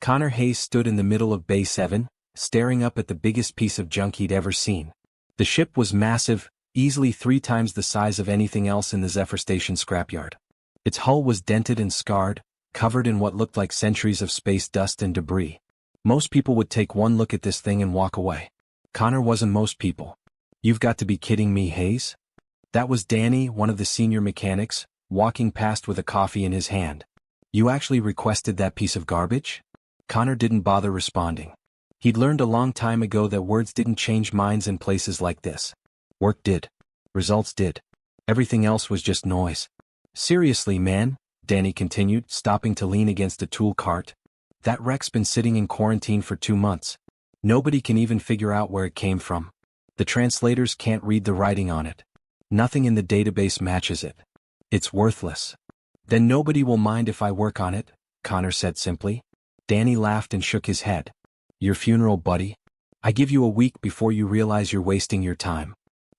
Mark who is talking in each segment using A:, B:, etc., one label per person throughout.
A: Connor Hayes stood in the middle of Bay 7, staring up at the biggest piece of junk he'd ever seen. The ship was massive, easily 3 times the size of anything else in the Zephyr Station scrapyard. Its hull was dented and scarred, covered in what looked like centuries of space dust and debris. Most people would take one look at this thing and walk away. Connor wasn't most people. "You've got to be kidding me, Hayes?" That was Danny, one of the senior mechanics, walking past with a coffee in his hand. "You actually requested that piece of garbage?" Connor didn't bother responding. He'd learned a long time ago that words didn't change minds in places like this. Work did. Results did. Everything else was just noise. "Seriously, man," Danny continued, stopping to lean against a tool cart. "That wreck's been sitting in quarantine for 2 months. Nobody can even figure out where it came from. The translators can't read the writing on it. Nothing in the database matches it. It's worthless." "Then nobody will mind if I work on it," Connor said simply. Danny laughed and shook his head. "Your funeral, buddy. I give you a week before you realize you're wasting your time."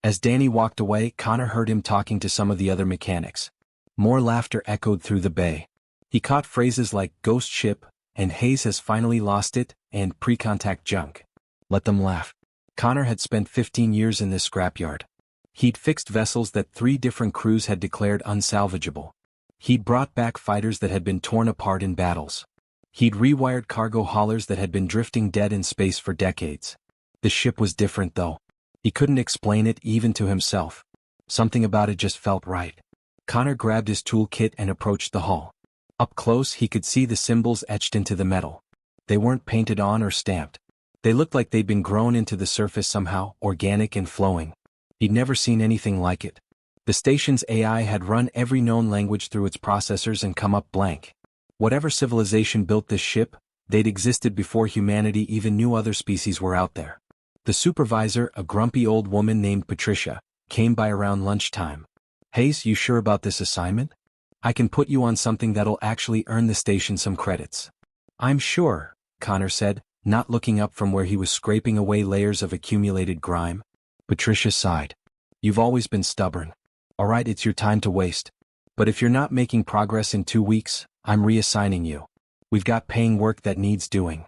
A: As Danny walked away, Connor heard him talking to some of the other mechanics. More laughter echoed through the bay. He caught phrases like "ghost ship," and "Hayes has finally lost it," and "pre-contact junk." Let them laugh. Connor had spent 15 years in this scrapyard. He'd fixed vessels that 3 different crews had declared unsalvageable. He'd brought back fighters that had been torn apart in battles. He'd rewired cargo haulers that had been drifting dead in space for decades. The ship was different though. He couldn't explain it even to himself. Something about it just felt right. Connor grabbed his toolkit and approached the hull. Up close he could see the symbols etched into the metal. They weren't painted on or stamped. They looked like they'd been grown into the surface somehow, organic and flowing. He'd never seen anything like it. The station's AI had run every known language through its processors and come up blank. Whatever civilization built this ship, they'd existed before humanity even knew other species were out there. The supervisor, a grumpy old woman named Patricia, came by around lunchtime. "Hayes, you sure about this assignment? I can put you on something that'll actually earn the station some credits." "I'm sure," Connor said, not looking up from where he was scraping away layers of accumulated grime. Patricia sighed. "You've always been stubborn. All right, it's your time to waste. But if you're not making progress in 2 weeks, I'm reassigning you. We've got paying work that needs doing."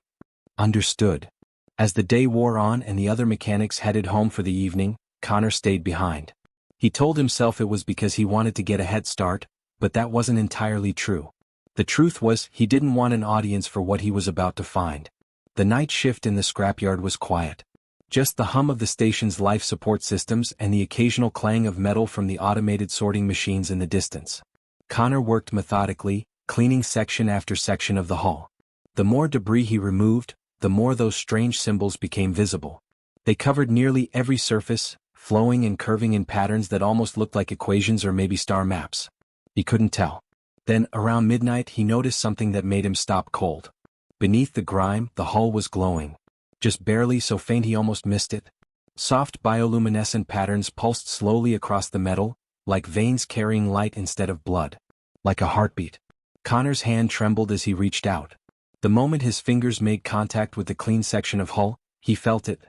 A: "Understood." As the day wore on and the other mechanics headed home for the evening, Connor stayed behind. He told himself it was because he wanted to get a head start, but that wasn't entirely true. The truth was, he didn't want an audience for what he was about to find. The night shift in the scrapyard was quiet. Just the hum of the station's life support systems and the occasional clang of metal from the automated sorting machines in the distance. Connor worked methodically, cleaning section after section of the hull. The more debris he removed, the more those strange symbols became visible. They covered nearly every surface, flowing and curving in patterns that almost looked like equations or maybe star maps. He couldn't tell. Then, around midnight, he noticed something that made him stop cold. Beneath the grime, the hull was glowing. Just barely, so faint he almost missed it. Soft bioluminescent patterns pulsed slowly across the metal, like veins carrying light instead of blood. Like a heartbeat. Connor's hand trembled as he reached out. The moment his fingers made contact with the clean section of hull, he felt it.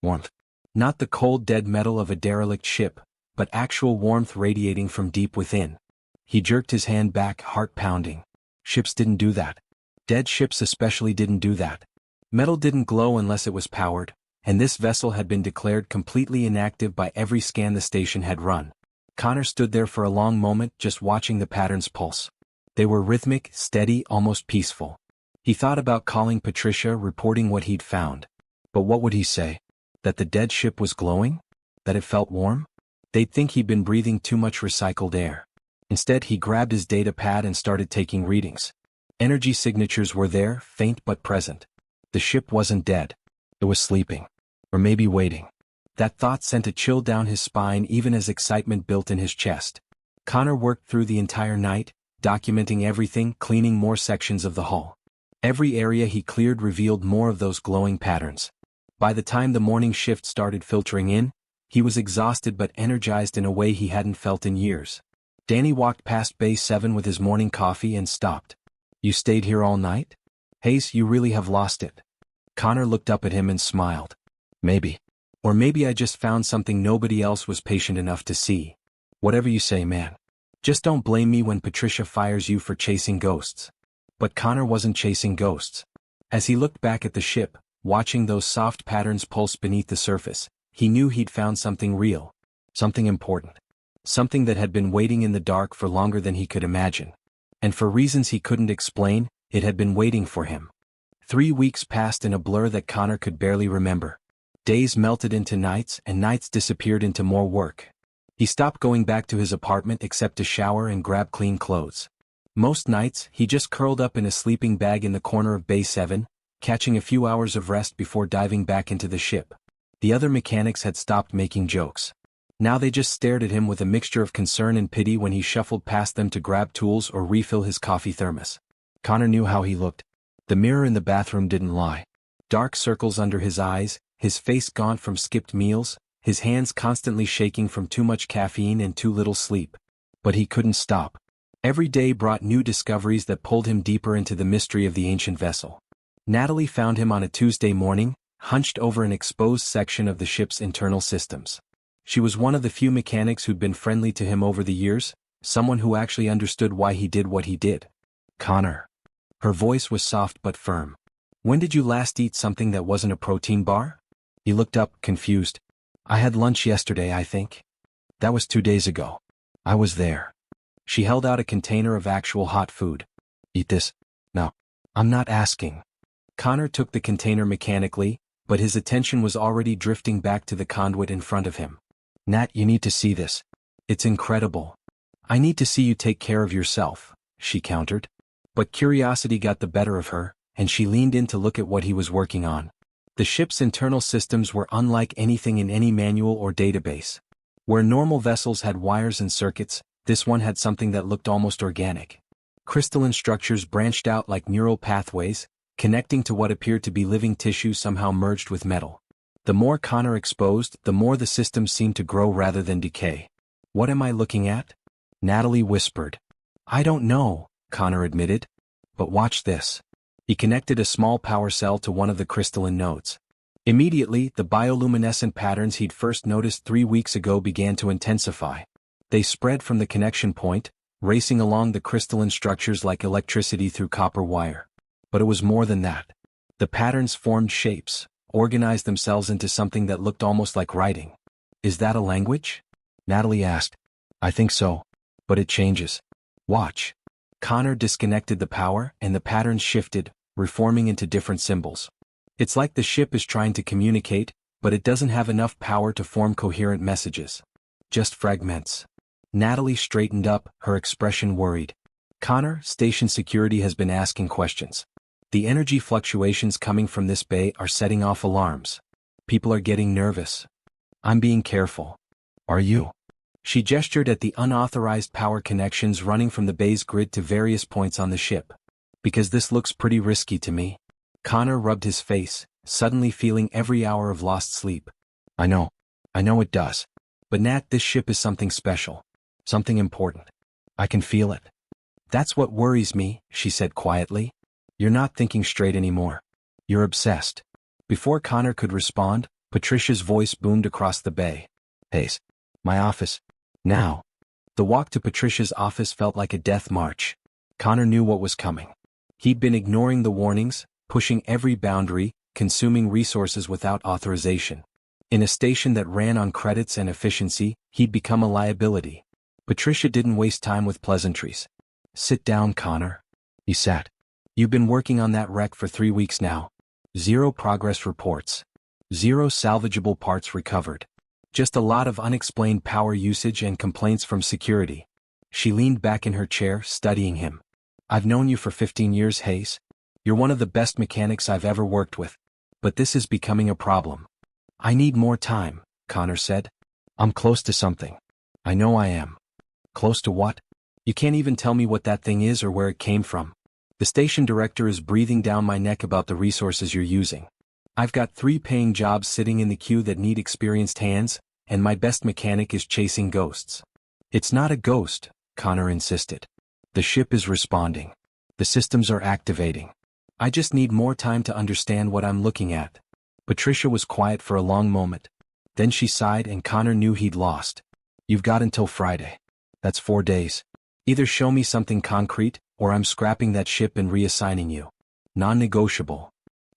A: Warmth. Not the cold dead metal of a derelict ship, but actual warmth radiating from deep within. He jerked his hand back, heart pounding. Ships didn't do that. Dead ships especially didn't do that. Metal didn't glow unless it was powered, and this vessel had been declared completely inactive by every scan the station had run. Connor stood there for a long moment, just watching the patterns pulse. They were rhythmic, steady, almost peaceful. He thought about calling Patricia, reporting what he'd found. But what would he say? That the dead ship was glowing? That it felt warm? They'd think he'd been breathing too much recycled air. Instead, he grabbed his data pad and started taking readings. Energy signatures were there, faint but present. The ship wasn't dead. It was sleeping. Or maybe waiting. That thought sent a chill down his spine even as excitement built in his chest. Connor worked through the entire night, documenting everything, cleaning more sections of the hull. Every area he cleared revealed more of those glowing patterns. By the time the morning shift started filtering in, he was exhausted but energized in a way he hadn't felt in years. Danny walked past Bay 7 with his morning coffee and stopped. "You stayed here all night? Hayes, you really have lost it." Connor looked up at him and smiled. "Maybe. Or maybe I just found something nobody else was patient enough to see. Whatever you say, man. Just don't blame me when Patricia fires you for chasing ghosts." But Connor wasn't chasing ghosts. As he looked back at the ship, watching those soft patterns pulse beneath the surface, he knew he'd found something real. Something important. Something that had been waiting in the dark for longer than he could imagine. And for reasons he couldn't explain, it had been waiting for him. 3 weeks passed in a blur that Connor could barely remember. Days melted into nights and nights disappeared into more work. He stopped going back to his apartment except to shower and grab clean clothes. Most nights, he just curled up in a sleeping bag in the corner of Bay 7, catching a few hours of rest before diving back into the ship. The other mechanics had stopped making jokes. Now they just stared at him with a mixture of concern and pity when he shuffled past them to grab tools or refill his coffee thermos. Connor knew how he looked. The mirror in the bathroom didn't lie. Dark circles under his eyes, his face gaunt from skipped meals, his hands constantly shaking from too much caffeine and too little sleep. But he couldn't stop. Every day brought new discoveries that pulled him deeper into the mystery of the ancient vessel. Natalie found him on a Tuesday morning, hunched over an exposed section of the ship's internal systems. She was one of the few mechanics who'd been friendly to him over the years, someone who actually understood why he did what he did. Connor. Her voice was soft but firm. When did you last eat something that wasn't a protein bar? He looked up, confused. I had lunch yesterday, I think. That was 2 days ago. I was there. She held out a container of actual hot food. Eat this. No. I'm not asking. Connor took the container mechanically, but his attention was already drifting back to the conduit in front of him. Nat, you need to see this. It's incredible. I need to see you take care of yourself, she countered. But curiosity got the better of her, and she leaned in to look at what he was working on. The ship's internal systems were unlike anything in any manual or database. Where normal vessels had wires and circuits, this one had something that looked almost organic. Crystalline structures branched out like neural pathways, connecting to what appeared to be living tissue somehow merged with metal. The more Connor exposed, the more the system seemed to grow rather than decay. What am I looking at? Natalie whispered. I don't know, Connor admitted. But watch this. He connected a small power cell to one of the crystalline nodes. Immediately, the bioluminescent patterns he'd first noticed 3 weeks ago began to intensify. They spread from the connection point, racing along the crystalline structures like electricity through copper wire. But it was more than that. The patterns formed shapes, organized themselves into something that looked almost like writing. Is that a language? Natalie asked. I think so. But it changes. Watch. Connor disconnected the power, and the patterns shifted, reforming into different symbols. It's like the ship is trying to communicate, but it doesn't have enough power to form coherent messages. Just fragments. Natalie straightened up, her expression worried. Connor, station security has been asking questions. The energy fluctuations coming from this bay are setting off alarms. People are getting nervous. I'm being careful. Are you? She gestured at the unauthorized power connections running from the bay's grid to various points on the ship. Because this looks pretty risky to me. Connor rubbed his face, suddenly feeling every hour of lost sleep. I know it does. But Nat, this ship is something special. Something important. I can feel it. That's what worries me, she said quietly. You're not thinking straight anymore. You're obsessed. Before Connor could respond, Patricia's voice boomed across the bay. Hayes. My office. Now. The walk to Patricia's office felt like a death march. Connor knew what was coming. He'd been ignoring the warnings, pushing every boundary, consuming resources without authorization. In a station that ran on credits and efficiency, he'd become a liability. Patricia didn't waste time with pleasantries. Sit down, Connor. He sat. You've been working on that wreck for 3 weeks now. 0 progress reports. 0 salvageable parts recovered. Just a lot of unexplained power usage and complaints from security. She leaned back in her chair, studying him. I've known you for 15 years, Hayes. You're one of the best mechanics I've ever worked with. But this is becoming a problem. I need more time, Connor said. I'm close to something. I know I am. Close to what? You can't even tell me what that thing is or where it came from. The station director is breathing down my neck about the resources you're using. I've got 3 paying jobs sitting in the queue that need experienced hands, and my best mechanic is chasing ghosts. It's not a ghost, Connor insisted. The ship is responding. The systems are activating. I just need more time to understand what I'm looking at. Patricia was quiet for a long moment. Then she sighed and Connor knew he'd lost. You've got until Friday. That's 4 days. Either show me something concrete, or I'm scrapping that ship and reassigning you. Non-negotiable.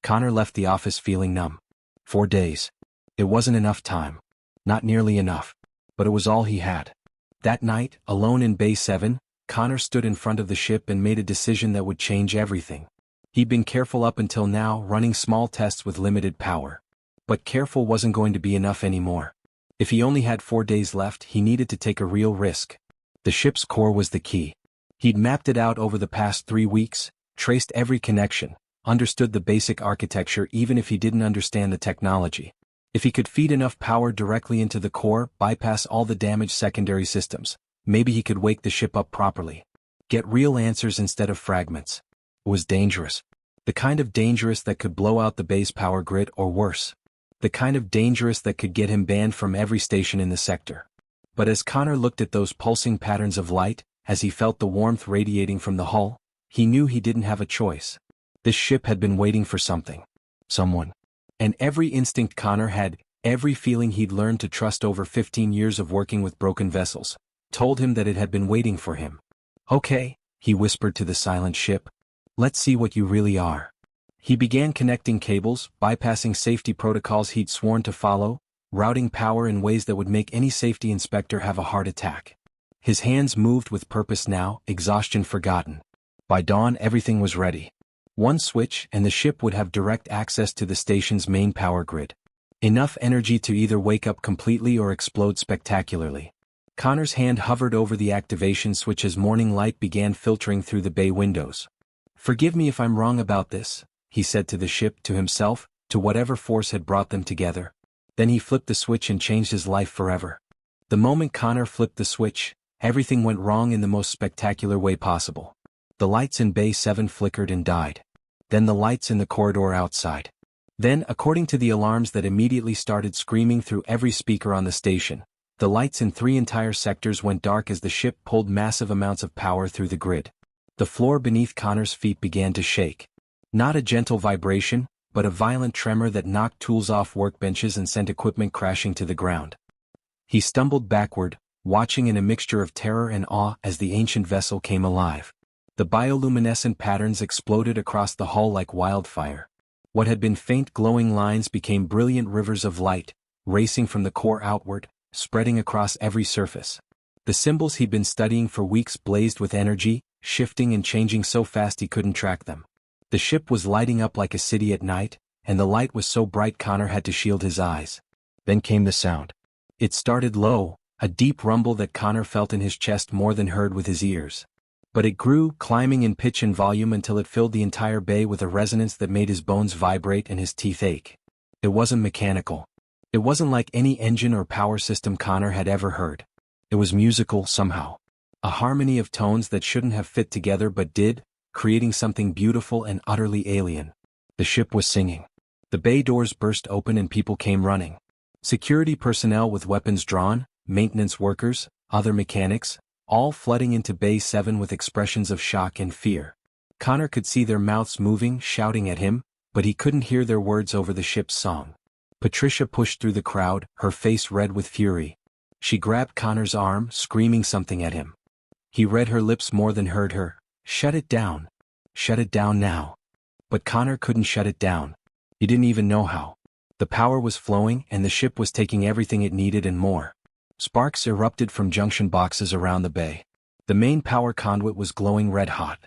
A: Connor left the office feeling numb. 4 days. It wasn't enough time. Not nearly enough. But it was all he had. That night, alone in Bay 7, Connor stood in front of the ship and made a decision that would change everything. He'd been careful up until now, running small tests with limited power. But careful wasn't going to be enough anymore. If he only had 4 days left, he needed to take a real risk. The ship's core was the key. He'd mapped it out over the past 3 weeks, traced every connection, understood the basic architecture even if he didn't understand the technology. If he could feed enough power directly into the core, bypass all the damaged secondary systems, maybe he could wake the ship up properly. Get real answers instead of fragments. It was dangerous. The kind of dangerous that could blow out the base power grid or worse. The kind of dangerous that could get him banned from every station in the sector. But as Connor looked at those pulsing patterns of light, as he felt the warmth radiating from the hull, he knew he didn't have a choice. This ship had been waiting for something. Someone. And every instinct Connor had, every feeling he'd learned to trust over 15 years of working with broken vessels, told him that it had been waiting for him. Okay, he whispered to the silent ship. Let's see what you really are. He began connecting cables, bypassing safety protocols he'd sworn to follow, routing power in ways that would make any safety inspector have a heart attack. His hands moved with purpose now, exhaustion forgotten. By dawn everything was ready. One switch and the ship would have direct access to the station's main power grid. Enough energy to either wake up completely or explode spectacularly. Connor's hand hovered over the activation switch as morning light began filtering through the bay windows. Forgive me if I'm wrong about this, he said to the ship, to himself, to whatever force had brought them together. Then he flipped the switch and changed his life forever. The moment Connor flipped the switch, everything went wrong in the most spectacular way possible. The lights in Bay 7 flickered and died. Then the lights in the corridor outside. Then, according to the alarms that immediately started screaming through every speaker on the station, the lights in 3 entire sectors went dark as the ship pulled massive amounts of power through the grid. The floor beneath Connor's feet began to shake. Not a gentle vibration, but a violent tremor that knocked tools off workbenches and sent equipment crashing to the ground. He stumbled backward, watching in a mixture of terror and awe as the ancient vessel came alive. The bioluminescent patterns exploded across the hull like wildfire. What had been faint glowing lines became brilliant rivers of light, racing from the core outward, spreading across every surface. The symbols he'd been studying for weeks blazed with energy, shifting and changing so fast he couldn't track them. The ship was lighting up like a city at night, and the light was so bright Connor had to shield his eyes. Then came the sound. It started low, a deep rumble that Connor felt in his chest more than heard with his ears. But it grew, climbing in pitch and volume until it filled the entire bay with a resonance that made his bones vibrate and his teeth ache. It wasn't mechanical. It wasn't like any engine or power system Connor had ever heard. It was musical somehow. A harmony of tones that shouldn't have fit together but did, creating something beautiful and utterly alien. The ship was singing. The bay doors burst open and people came running. Security personnel with weapons drawn, maintenance workers, other mechanics, all flooding into Bay 7 with expressions of shock and fear. Connor could see their mouths moving, shouting at him, but he couldn't hear their words over the ship's song. Patricia pushed through the crowd, her face red with fury. She grabbed Connor's arm, screaming something at him. He read her lips more than heard her. Shut it down. Shut it down now. But Connor couldn't shut it down. He didn't even know how. The power was flowing and the ship was taking everything it needed and more. Sparks erupted from junction boxes around the bay. The main power conduit was glowing red hot.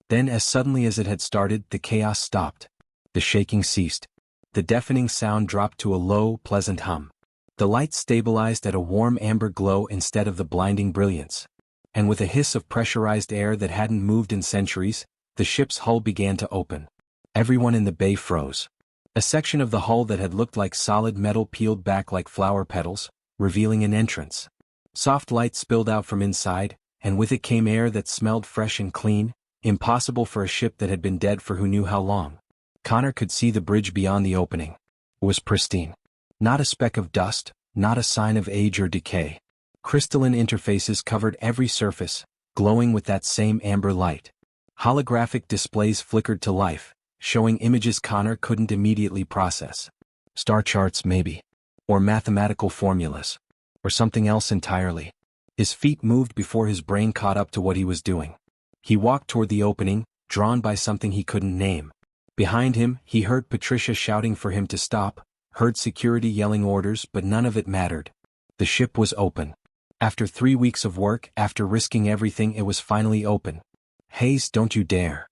A: Then as suddenly as it had started, the chaos stopped. The shaking ceased. The deafening sound dropped to a low, pleasant hum. The lights stabilized at a warm amber glow instead of the blinding brilliance. And with a hiss of pressurized air that hadn't moved in centuries, the ship's hull began to open. Everyone in the bay froze. A section of the hull that had looked like solid metal peeled back like flower petals, revealing an entrance. Soft light spilled out from inside, and with it came air that smelled fresh and clean, impossible for a ship that had been dead for who knew how long. Connor could see the bridge beyond the opening. It was pristine. Not a speck of dust, not a sign of age or decay. Crystalline interfaces covered every surface, glowing with that same amber light. Holographic displays flickered to life, showing images Connor couldn't immediately process. Star charts maybe. Or mathematical formulas. Or something else entirely. His feet moved before his brain caught up to what he was doing. He walked toward the opening, drawn by something he couldn't name. Behind him, he heard Patricia shouting for him to stop, heard security yelling orders, but none of it mattered. The ship was open. After 3 weeks of work, after risking everything, it was finally open. "Hayes, don't you dare."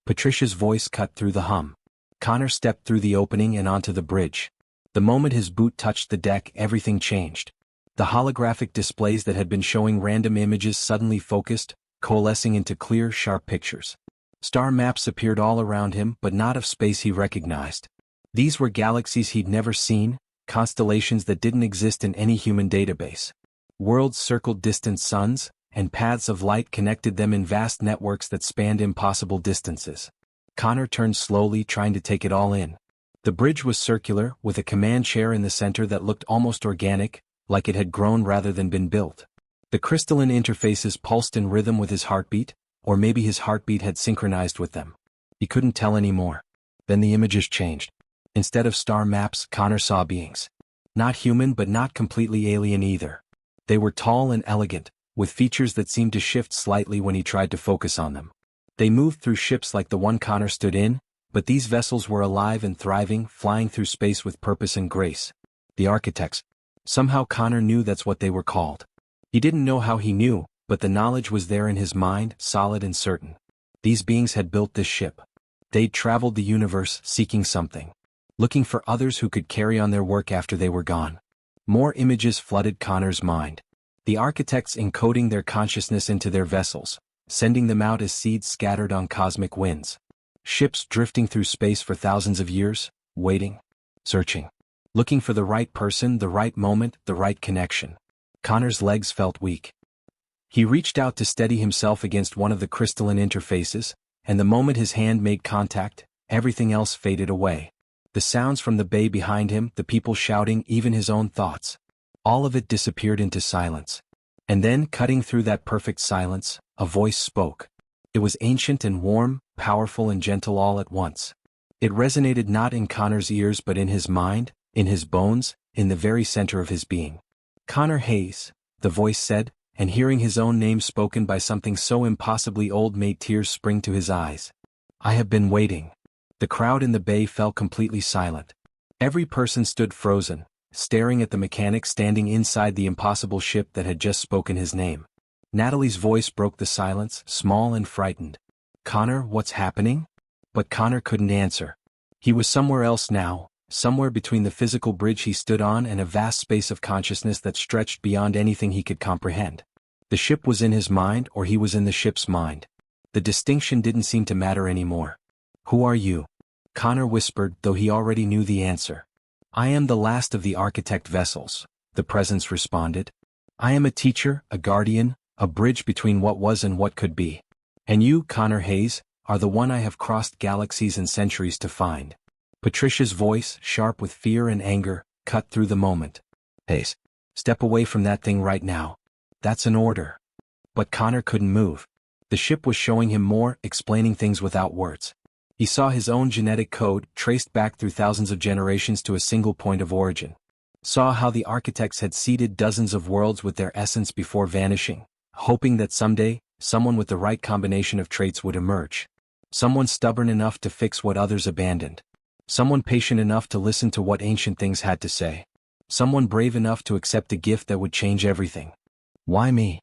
A: Patricia's voice cut through the hum. Connor stepped through the opening and onto the bridge. The moment his boot touched the deck, everything changed. The holographic displays that had been showing random images suddenly focused, coalescing into clear, sharp pictures. Star maps appeared all around him, but not of space he recognized. These were galaxies he'd never seen, constellations that didn't exist in any human database. Worlds circled distant suns, and paths of light connected them in vast networks that spanned impossible distances. Connor turned slowly, trying to take it all in. The bridge was circular, with a command chair in the center that looked almost organic, like it had grown rather than been built. The crystalline interfaces pulsed in rhythm with his heartbeat, or maybe his heartbeat had synchronized with them. He couldn't tell anymore. Then the images changed. Instead of star maps, Connor saw beings. Not human, but not completely alien either. They were tall and elegant, with features that seemed to shift slightly when he tried to focus on them. They moved through ships like the one Connor stood in, but these vessels were alive and thriving, flying through space with purpose and grace. The architects. Somehow Connor knew that's what they were called. He didn't know how he knew, but the knowledge was there in his mind, solid and certain. These beings had built this ship. They'd traveled the universe, seeking something. Looking for others who could carry on their work after they were gone. More images flooded Connor's mind. The architects encoding their consciousness into their vessels, sending them out as seeds scattered on cosmic winds. Ships drifting through space for thousands of years, waiting, searching. Looking for the right person, the right moment, the right connection. Connor's legs felt weak. He reached out to steady himself against one of the crystalline interfaces, and the moment his hand made contact, everything else faded away. The sounds from the bay behind him, the people shouting, even his own thoughts. All of it disappeared into silence. And then, cutting through that perfect silence, a voice spoke. It was ancient and warm, powerful and gentle all at once. It resonated not in Connor's ears but in his mind, in his bones, in the very center of his being. "Connor Hayes," the voice said, and hearing his own name spoken by something so impossibly old made tears spring to his eyes. "I have been waiting." The crowd in the bay fell completely silent. Every person stood frozen, staring at the mechanic standing inside the impossible ship that had just spoken his name. Natalie's voice broke the silence, small and frightened. "Connor, what's happening?" But Connor couldn't answer. He was somewhere else now, somewhere between the physical bridge he stood on and a vast space of consciousness that stretched beyond anything he could comprehend. The ship was in his mind or he was in the ship's mind. The distinction didn't seem to matter anymore. "Who are you?" Connor whispered, though he already knew the answer. "I am the last of the architect vessels," the presence responded. "I am a teacher, a guardian, a bridge between what was and what could be. And you, Connor Hayes, are the one I have crossed galaxies and centuries to find." Patricia's voice, sharp with fear and anger, cut through the moment. "Hayes, step away from that thing right now. That's an order." But Connor couldn't move. The ship was showing him more, explaining things without words. He saw his own genetic code, traced back through thousands of generations to a single point of origin. Saw how the architects had seeded dozens of worlds with their essence before vanishing, hoping that someday, someone with the right combination of traits would emerge. Someone stubborn enough to fix what others abandoned. Someone patient enough to listen to what ancient things had to say. Someone brave enough to accept a gift that would change everything. "Why me?"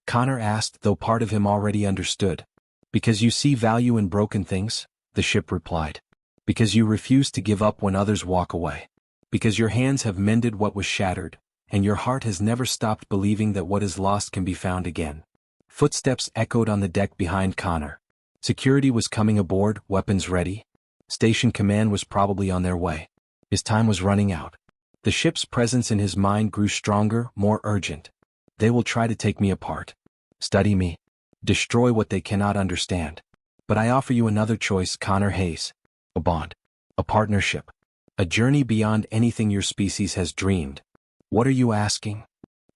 A: Connor asked, though part of him already understood. "Because you see value in broken things," the ship replied. "Because you refuse to give up when others walk away. Because your hands have mended what was shattered, and your heart has never stopped believing that what is lost can be found again." Footsteps echoed on the deck behind Connor. Security was coming aboard, weapons ready. Station command was probably on their way. His time was running out. The ship's presence in his mind grew stronger, more urgent. "They will try to take me apart. Study me. Destroy what they cannot understand. But I offer you another choice, Connor Hayes. A bond. A partnership. A journey beyond anything your species has dreamed." "What are you asking?"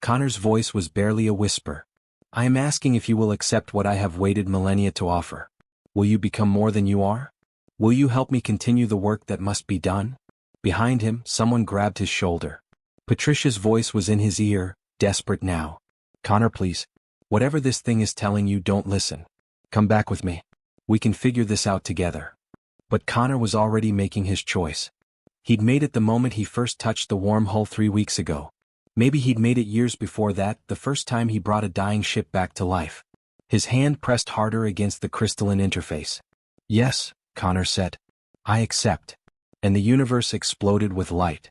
A: Connor's voice was barely a whisper. "I am asking if you will accept what I have waited millennia to offer. Will you become more than you are? Will you help me continue the work that must be done?" Behind him, someone grabbed his shoulder. Patricia's voice was in his ear, desperate now. "Connor, please. Whatever this thing is telling you, don't listen. Come back with me. We can figure this out together." But Connor was already making his choice. He'd made it the moment he first touched the warm hull 3 weeks ago. Maybe he'd made it years before that, the first time he brought a dying ship back to life. His hand pressed harder against the crystalline interface. Yes, Connor said. I accept. And the universe exploded with light.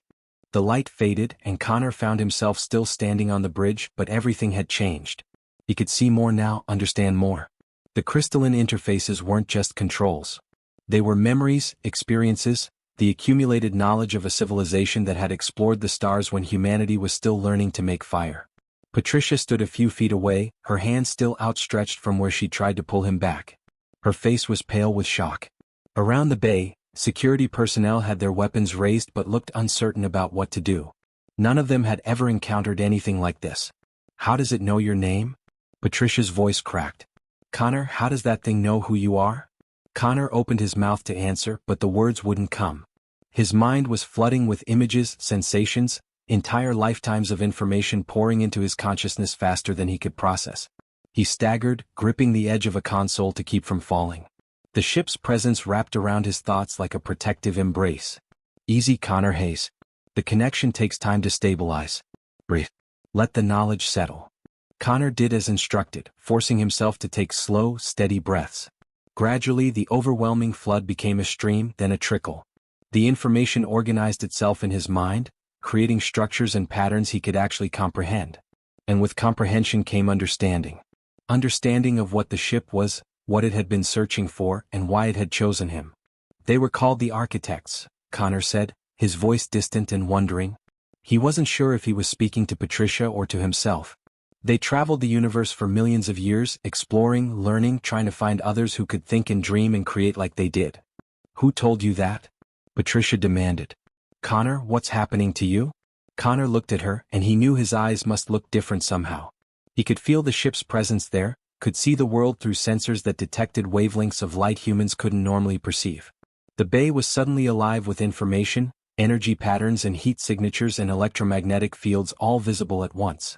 A: The light faded, and Connor found himself still standing on the bridge, but everything had changed. He could see more now, understand more. The crystalline interfaces weren't just controls. They were memories, experiences, the accumulated knowledge of a civilization that had explored the stars when humanity was still learning to make fire. Patricia stood a few feet away, her hand still outstretched from where she tried to pull him back. Her face was pale with shock. Around the bay, security personnel had their weapons raised but looked uncertain about what to do. None of them had ever encountered anything like this. How does it know your name? Patricia's voice cracked. Connor, how does that thing know who you are? Connor opened his mouth to answer, but the words wouldn't come. His mind was flooding with images, sensations, entire lifetimes of information pouring into his consciousness faster than he could process. He staggered, gripping the edge of a console to keep from falling. The ship's presence wrapped around his thoughts like a protective embrace. Easy, Connor Hayes. The connection takes time to stabilize. Breathe. Let the knowledge settle. Connor did as instructed, forcing himself to take slow, steady breaths. Gradually, the overwhelming flood became a stream, then a trickle. The information organized itself in his mind, creating structures and patterns he could actually comprehend. And with comprehension came understanding. Understanding of what the ship was, what it had been searching for, and why it had chosen him. They were called the architects, Connor said, his voice distant and wondering. He wasn't sure if he was speaking to Patricia or to himself. They traveled the universe for millions of years, exploring, learning, trying to find others who could think and dream and create like they did. Who told you that? Patricia demanded. Connor, what's happening to you? Connor looked at her, and he knew his eyes must look different somehow. He could feel the ship's presence there, could see the world through sensors that detected wavelengths of light humans couldn't normally perceive. The bay was suddenly alive with information, energy patterns and heat signatures and electromagnetic fields all visible at once.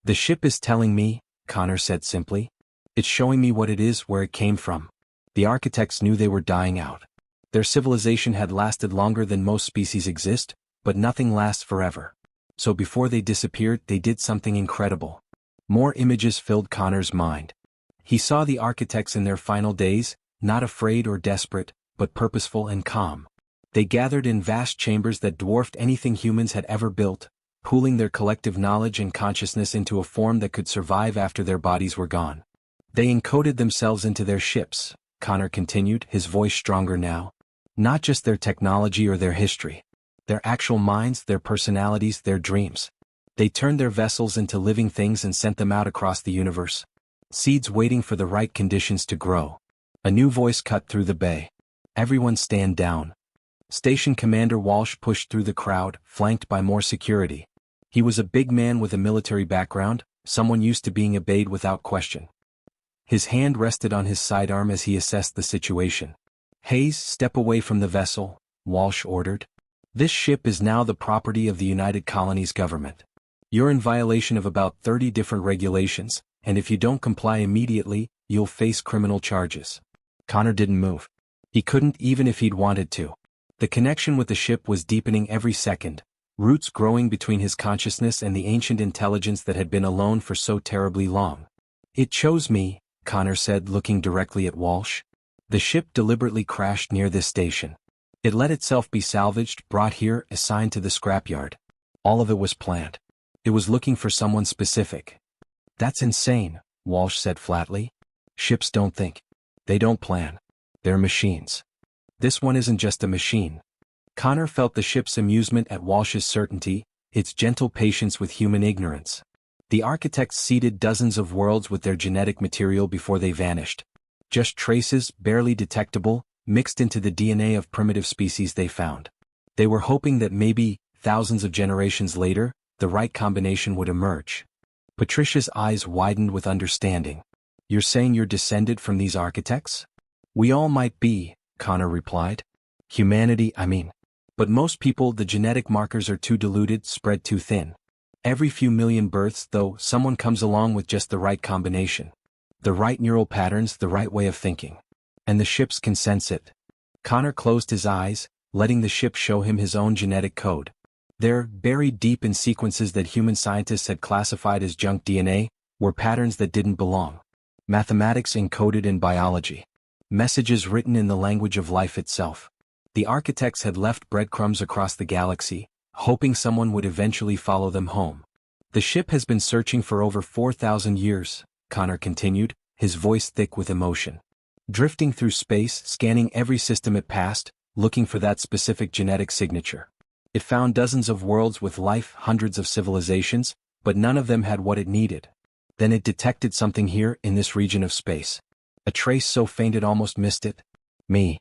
A: The ship is telling me, Connor said simply. It's showing me what it is, where it came from. The architects knew they were dying out. Their civilization had lasted longer than most species exist, but nothing lasts forever. So before they disappeared, they did something incredible. More images filled Connor's mind. He saw the architects in their final days, not afraid or desperate, but purposeful and calm. They gathered in vast chambers that dwarfed anything humans had ever built, pooling their collective knowledge and consciousness into a form that could survive after their bodies were gone. They encoded themselves into their ships, Connor continued, his voice stronger now. Not just their technology or their history. Their actual minds, their personalities, their dreams. They turned their vessels into living things and sent them out across the universe. Seeds waiting for the right conditions to grow. A new voice cut through the bay. Everyone stand down. Station Commander Walsh pushed through the crowd, flanked by more security. He was a big man with a military background, someone used to being obeyed without question. His hand rested on his sidearm as he assessed the situation. Hayes, step away from the vessel, Walsh ordered. This ship is now the property of the United Colonies government. You're in violation of about 30 different regulations, and if you don't comply immediately, you'll face criminal charges. Connor didn't move. He couldn't even if he'd wanted to. The connection with the ship was deepening every second, roots growing between his consciousness and the ancient intelligence that had been alone for so terribly long. It chose me, Connor said, looking directly at Walsh. The ship deliberately crashed near this station. It let itself be salvaged, brought here, assigned to the scrapyard. All of it was planned. It was looking for someone specific. That's insane, Walsh said flatly. Ships don't think. They don't plan. They're machines. This one isn't just a machine. Connor felt the ship's amusement at Walsh's certainty, its gentle patience with human ignorance. The architects seeded dozens of worlds with their genetic material before they vanished. Just traces, barely detectable, mixed into the DNA of primitive species they found. They were hoping that maybe, thousands of generations later, the right combination would emerge. Patricia's eyes widened with understanding. You're saying you're descended from these architects? We all might be, Connor replied. Humanity, I mean. But most people, the genetic markers are too diluted, spread too thin. Every few million births, though, someone comes along with just the right combination. The right neural patterns, the right way of thinking. And the ships can sense it. Connor closed his eyes, letting the ship show him his own genetic code. There, buried deep in sequences that human scientists had classified as junk DNA, were patterns that didn't belong. Mathematics encoded in biology. Messages written in the language of life itself. The architects had left breadcrumbs across the galaxy, hoping someone would eventually follow them home. The ship has been searching for over 4,000 years, Connor continued, his voice thick with emotion. Drifting through space, scanning every system it passed, looking for that specific genetic signature. It found dozens of worlds with life, hundreds of civilizations, but none of them had what it needed. Then it detected something here in this region of space. A trace so faint it almost missed it. Me.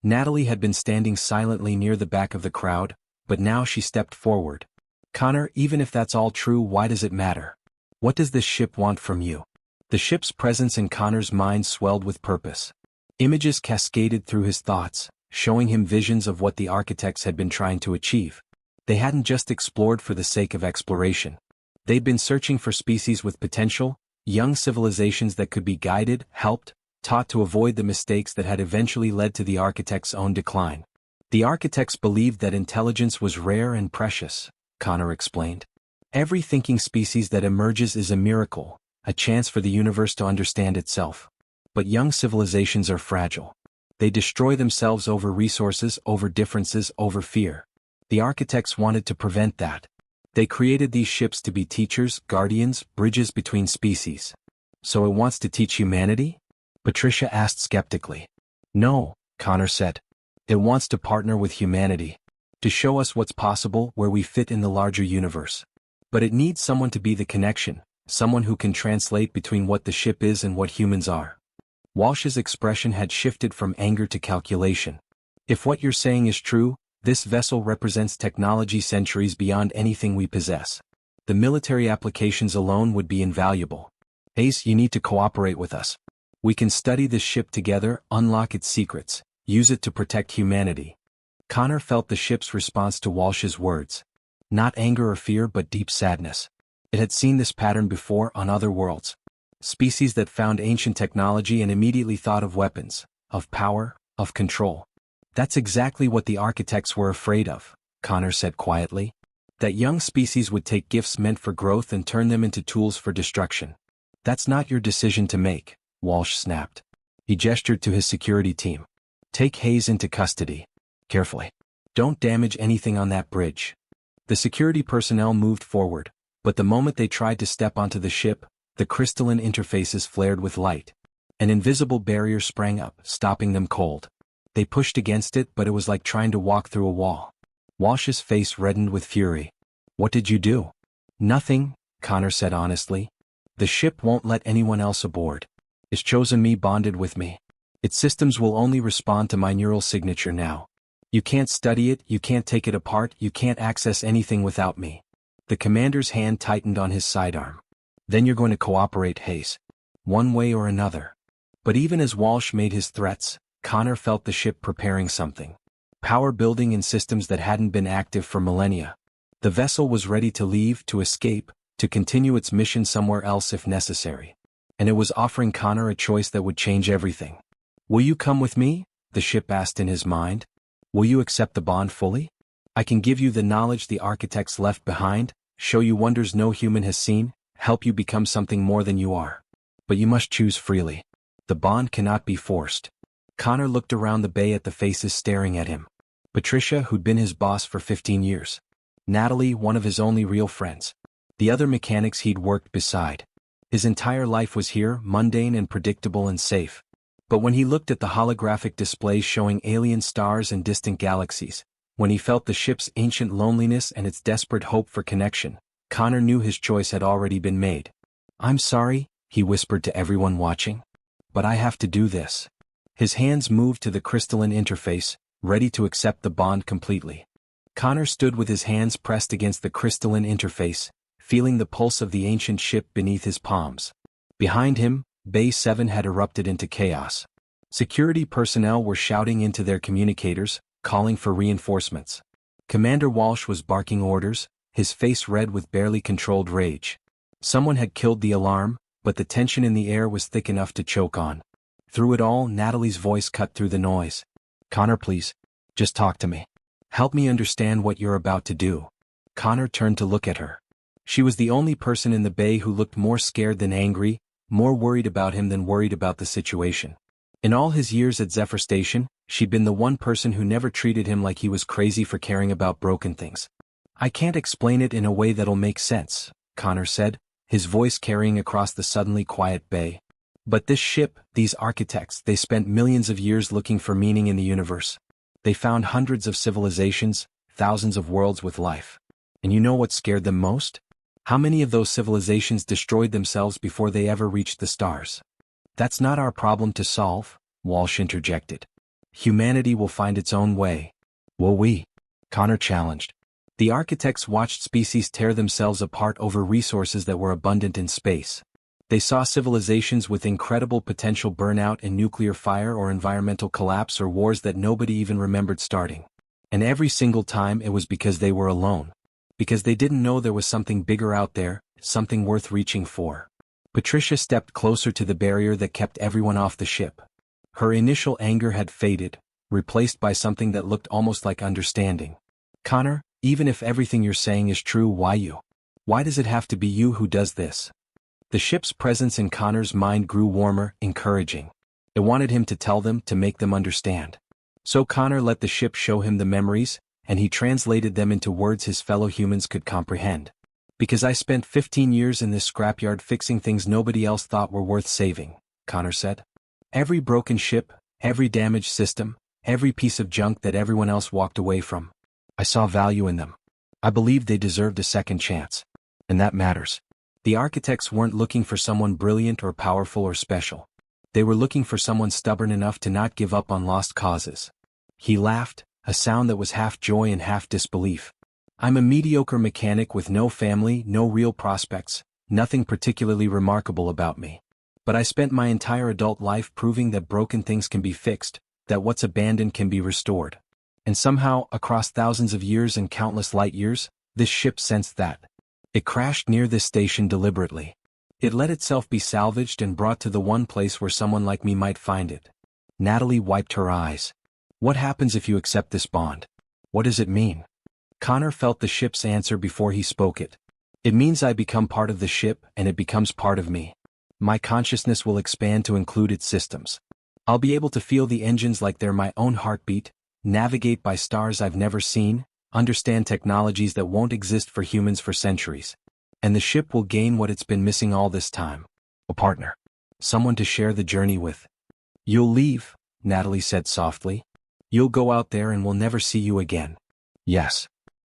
A: Natalie had been standing silently near the back of the crowd, but now she stepped forward. Connor, even if that's all true, why does it matter? What does this ship want from you? The ship's presence in Connor's mind swelled with purpose. Images cascaded through his thoughts, showing him visions of what the architects had been trying to achieve. They hadn't just explored for the sake of exploration. They'd been searching for species with potential, young civilizations that could be guided, helped, taught to avoid the mistakes that had eventually led to the architects' own decline. The architects believed that intelligence was rare and precious, Connor explained. Every thinking species that emerges is a miracle, a chance for the universe to understand itself. But young civilizations are fragile. They destroy themselves over resources, over differences, over fear. The architects wanted to prevent that. They created these ships to be teachers, guardians, bridges between species. So it wants to teach humanity? Patricia asked skeptically. No, Connor said. It wants to partner with humanity. To show us what's possible, where we fit in the larger universe. But it needs someone to be the connection, someone who can translate between what the ship is and what humans are. Walsh's expression had shifted from anger to calculation. If what you're saying is true, this vessel represents technology centuries beyond anything we possess. The military applications alone would be invaluable. Ace, you need to cooperate with us. We can study this ship together, unlock its secrets, use it to protect humanity. Connor felt the ship's response to Walsh's words. Not anger or fear but deep sadness. It had seen this pattern before on other worlds. Species that found ancient technology and immediately thought of weapons, of power, of control. That's exactly what the architects were afraid of, Connor said quietly. That young species would take gifts meant for growth and turn them into tools for destruction. That's not your decision to make, Walsh snapped. He gestured to his security team. Take Hayes into custody. Carefully. Don't damage anything on that bridge. The security personnel moved forward, but the moment they tried to step onto the ship, the crystalline interfaces flared with light. An invisible barrier sprang up, stopping them cold. They pushed against it, but it was like trying to walk through a wall. Walsh's face reddened with fury. What did you do? Nothing, Connor said honestly. The ship won't let anyone else aboard. It's chosen me, bonded with me. Its systems will only respond to my neural signature now. You can't study it, you can't take it apart, you can't access anything without me. The commander's hand tightened on his sidearm. Then you're going to cooperate, Hayes. One way or another. But even as Walsh made his threats, Connor felt the ship preparing something. Power building in systems that hadn't been active for millennia. The vessel was ready to leave, to escape, to continue its mission somewhere else if necessary. And it was offering Connor a choice that would change everything. Will you come with me? The ship asked in his mind. Will you accept the bond fully? I can give you the knowledge the architects left behind, show you wonders no human has seen, help you become something more than you are. But you must choose freely. The bond cannot be forced. Connor looked around the bay at the faces staring at him. Patricia, who'd been his boss for 15 years. Natalie, one of his only real friends. The other mechanics he'd worked beside. His entire life was here, mundane and predictable and safe. But when he looked at the holographic displays showing alien stars and distant galaxies, when he felt the ship's ancient loneliness and its desperate hope for connection, Connor knew his choice had already been made. I'm sorry, he whispered to everyone watching. But I have to do this. His hands moved to the crystalline interface, ready to accept the bond completely. Connor stood with his hands pressed against the crystalline interface, feeling the pulse of the ancient ship beneath his palms. Behind him, Bay 7 had erupted into chaos. Security personnel were shouting into their communicators, calling for reinforcements. Commander Walsh was barking orders, his face red with barely controlled rage. Someone had killed the alarm, but the tension in the air was thick enough to choke on. Through it all, Natalie's voice cut through the noise. Connor, please. Just talk to me. Help me understand what you're about to do. Connor turned to look at her. She was the only person in the bay who looked more scared than angry, more worried about him than worried about the situation. In all his years at Zephyr Station, she'd been the one person who never treated him like he was crazy for caring about broken things. I can't explain it in a way that'll make sense, Connor said, his voice carrying across the suddenly quiet bay. But this ship, these architects, they spent millions of years looking for meaning in the universe. They found hundreds of civilizations, thousands of worlds with life. And you know what scared them most? How many of those civilizations destroyed themselves before they ever reached the stars? That's not our problem to solve, Walsh interjected. Humanity will find its own way. Will we? Connor challenged. The architects watched species tear themselves apart over resources that were abundant in space. They saw civilizations with incredible potential burn out in nuclear fire or environmental collapse or wars that nobody even remembered starting. And every single time it was because they were alone. Because they didn't know there was something bigger out there, something worth reaching for. Patricia stepped closer to the barrier that kept everyone off the ship. Her initial anger had faded, replaced by something that looked almost like understanding. Connor, even if everything you're saying is true, why you? Why does it have to be you who does this? The ship's presence in Connor's mind grew warmer, encouraging. It wanted him to tell them, to make them understand. So Connor let the ship show him the memories, and he translated them into words his fellow humans could comprehend. Because I spent 15 years in this scrapyard fixing things nobody else thought were worth saving, Connor said. Every broken ship, every damaged system, every piece of junk that everyone else walked away from. I saw value in them. I believed they deserved a second chance. And that matters. The architects weren't looking for someone brilliant or powerful or special. They were looking for someone stubborn enough to not give up on lost causes. He laughed, a sound that was half joy and half disbelief. I'm a mediocre mechanic with no family, no real prospects, nothing particularly remarkable about me. But I spent my entire adult life proving that broken things can be fixed, that what's abandoned can be restored. And somehow, across thousands of years and countless light years, this ship sensed that. It crashed near this station deliberately. It let itself be salvaged and brought to the one place where someone like me might find it. Natalie wiped her eyes. What happens if you accept this bond? What does it mean? Connor felt the ship's answer before he spoke it. It means I become part of the ship and it becomes part of me. My consciousness will expand to include its systems. I'll be able to feel the engines like they're my own heartbeat, navigate by stars I've never seen, understand technologies that won't exist for humans for centuries. And the ship will gain what it's been missing all this time. A partner. Someone to share the journey with. You'll leave, Natalie said softly. You'll go out there and we'll never see you again. Yes.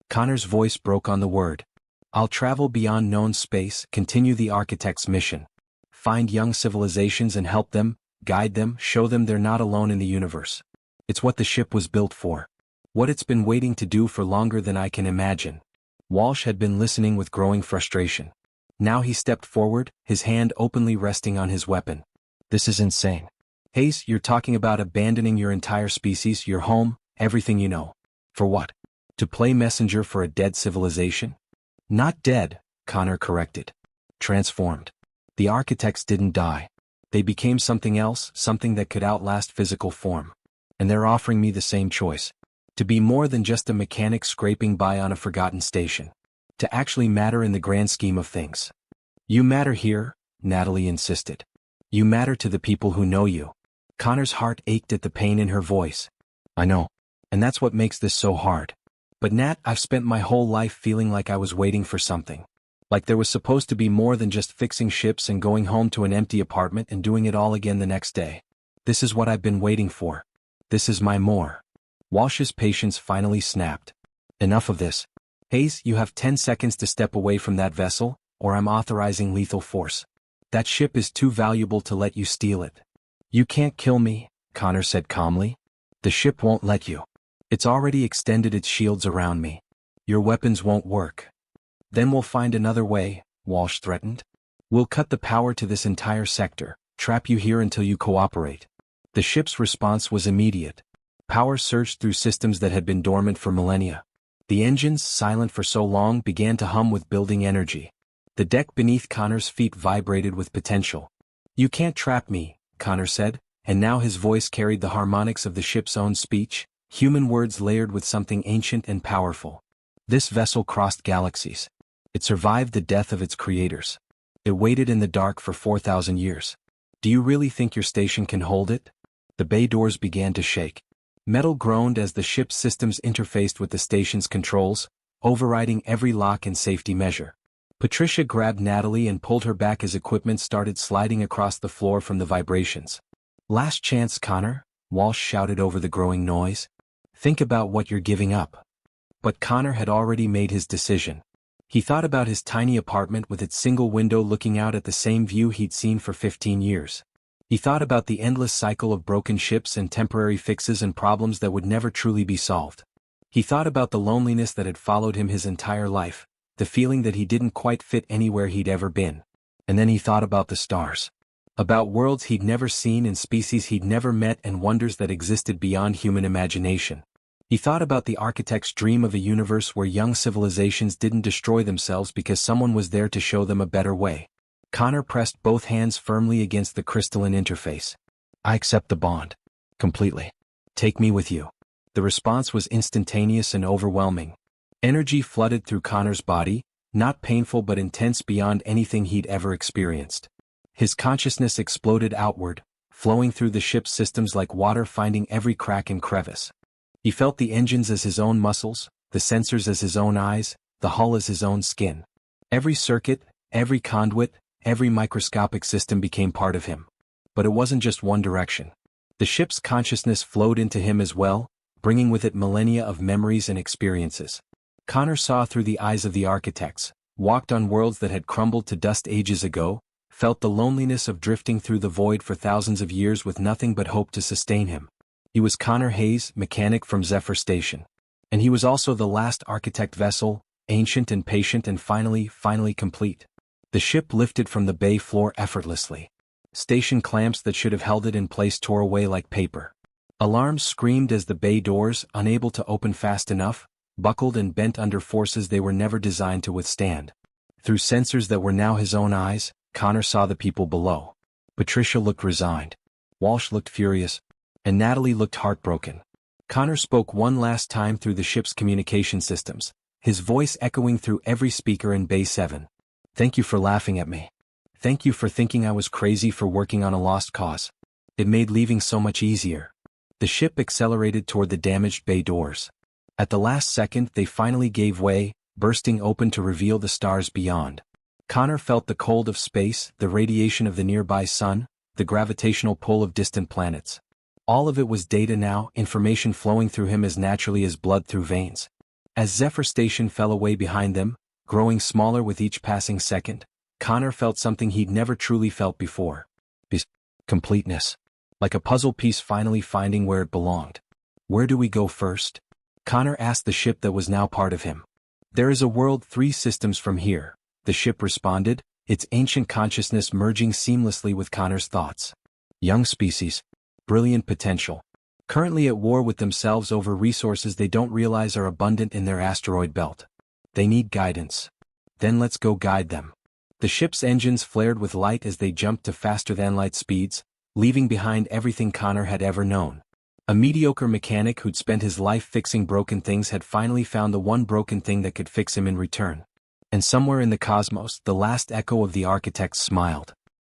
A: Connor's voice broke on the word. I'll travel beyond known space, continue the architect's mission. Find young civilizations and help them, guide them, show them they're not alone in the universe. It's what the ship was built for. What it's been waiting to do for longer than I can imagine. Walsh had been listening with growing frustration. Now he stepped forward, his hand openly resting on his weapon. This is insane. Hayes, you're talking about abandoning your entire species, your home, everything you know. For what? To play messenger for a dead civilization? Not dead, Connor corrected. Transformed. The architects didn't die. They became something else, something that could outlast physical form. And they're offering me the same choice. To be more than just a mechanic scraping by on a forgotten station. To actually matter in the grand scheme of things. You matter here, Natalie insisted. You matter to the people who know you. Connor's heart ached at the pain in her voice. I know. And that's what makes this so hard. But Nat, I've spent my whole life feeling like I was waiting for something. Like there was supposed to be more than just fixing ships and going home to an empty apartment and doing it all again the next day. This is what I've been waiting for. This is my more. Walsh's patience finally snapped. Enough of this. Hayes, you have 10 seconds to step away from that vessel, or I'm authorizing lethal force. That ship is too valuable to let you steal it. You can't kill me, Connor said calmly. The ship won't let you. It's already extended its shields around me. Your weapons won't work. Then we'll find another way, Walsh threatened. We'll cut the power to this entire sector, trap you here until you cooperate. The ship's response was immediate. Power surged through systems that had been dormant for millennia. The engines, silent for so long, began to hum with building energy. The deck beneath Connor's feet vibrated with potential. You can't trap me, Connor said, and now his voice carried the harmonics of the ship's own speech, human words layered with something ancient and powerful. This vessel crossed galaxies. It survived the death of its creators. It waited in the dark for 4,000 years. Do you really think your station can hold it? The bay doors began to shake. Metal groaned as the ship's systems interfaced with the station's controls, overriding every lock and safety measure. Patricia grabbed Natalie and pulled her back as equipment started sliding across the floor from the vibrations. "Last chance, Connor," Walsh shouted over the growing noise. "Think about what you're giving up." But Connor had already made his decision. He thought about his tiny apartment with its single window looking out at the same view he'd seen for 15 years. He thought about the endless cycle of broken ships and temporary fixes and problems that would never truly be solved. He thought about the loneliness that had followed him his entire life, the feeling that he didn't quite fit anywhere he'd ever been. And then he thought about the stars. About worlds he'd never seen and species he'd never met and wonders that existed beyond human imagination. He thought about the architect's dream of a universe where young civilizations didn't destroy themselves because someone was there to show them a better way. Connor pressed both hands firmly against the crystalline interface. "I accept the bond. Completely. Take me with you." The response was instantaneous and overwhelming. Energy flooded through Connor's body, not painful but intense beyond anything he'd ever experienced. His consciousness exploded outward, flowing through the ship's systems like water finding every crack and crevice. He felt the engines as his own muscles, the sensors as his own eyes, the hull as his own skin. Every circuit, every conduit, every microscopic system became part of him. But it wasn't just one direction. The ship's consciousness flowed into him as well, bringing with it millennia of memories and experiences. Connor saw through the eyes of the architects, walked on worlds that had crumbled to dust ages ago, felt the loneliness of drifting through the void for thousands of years with nothing but hope to sustain him. He was Connor Hayes, mechanic from Zephyr Station. And he was also the last architect vessel, ancient and patient and finally complete. The ship lifted from the bay floor effortlessly. Station clamps that should have held it in place tore away like paper. Alarms screamed as the bay doors, unable to open fast enough, buckled and bent under forces they were never designed to withstand. Through sensors that were now his own eyes, Connor saw the people below. Patricia looked resigned. Walsh looked furious. And Natalie looked heartbroken. Connor spoke one last time through the ship's communication systems, his voice echoing through every speaker in Bay 7. "Thank you for laughing at me. Thank you for thinking I was crazy for working on a lost cause. It made leaving so much easier." The ship accelerated toward the damaged bay doors. At the last second they finally gave way, bursting open to reveal the stars beyond. Connor felt the cold of space, the radiation of the nearby sun, the gravitational pull of distant planets. All of it was data now, information flowing through him as naturally as blood through veins. As Zephyr Station fell away behind them, growing smaller with each passing second, Connor felt something he'd never truly felt before. His completeness. Like a puzzle piece finally finding where it belonged. "Where do we go first?" Connor asked the ship that was now part of him. "There is a world 3 systems from here," the ship responded, its ancient consciousness merging seamlessly with Connor's thoughts. "Young species. Brilliant potential. Currently at war with themselves over resources they don't realize are abundant in their asteroid belt. They need guidance. Then let's go guide them." The ship's engines flared with light as they jumped to faster-than-light speeds, leaving behind everything Connor had ever known. A mediocre mechanic who'd spent his life fixing broken things had finally found the one broken thing that could fix him in return. And somewhere in the cosmos, the last echo of the architects smiled.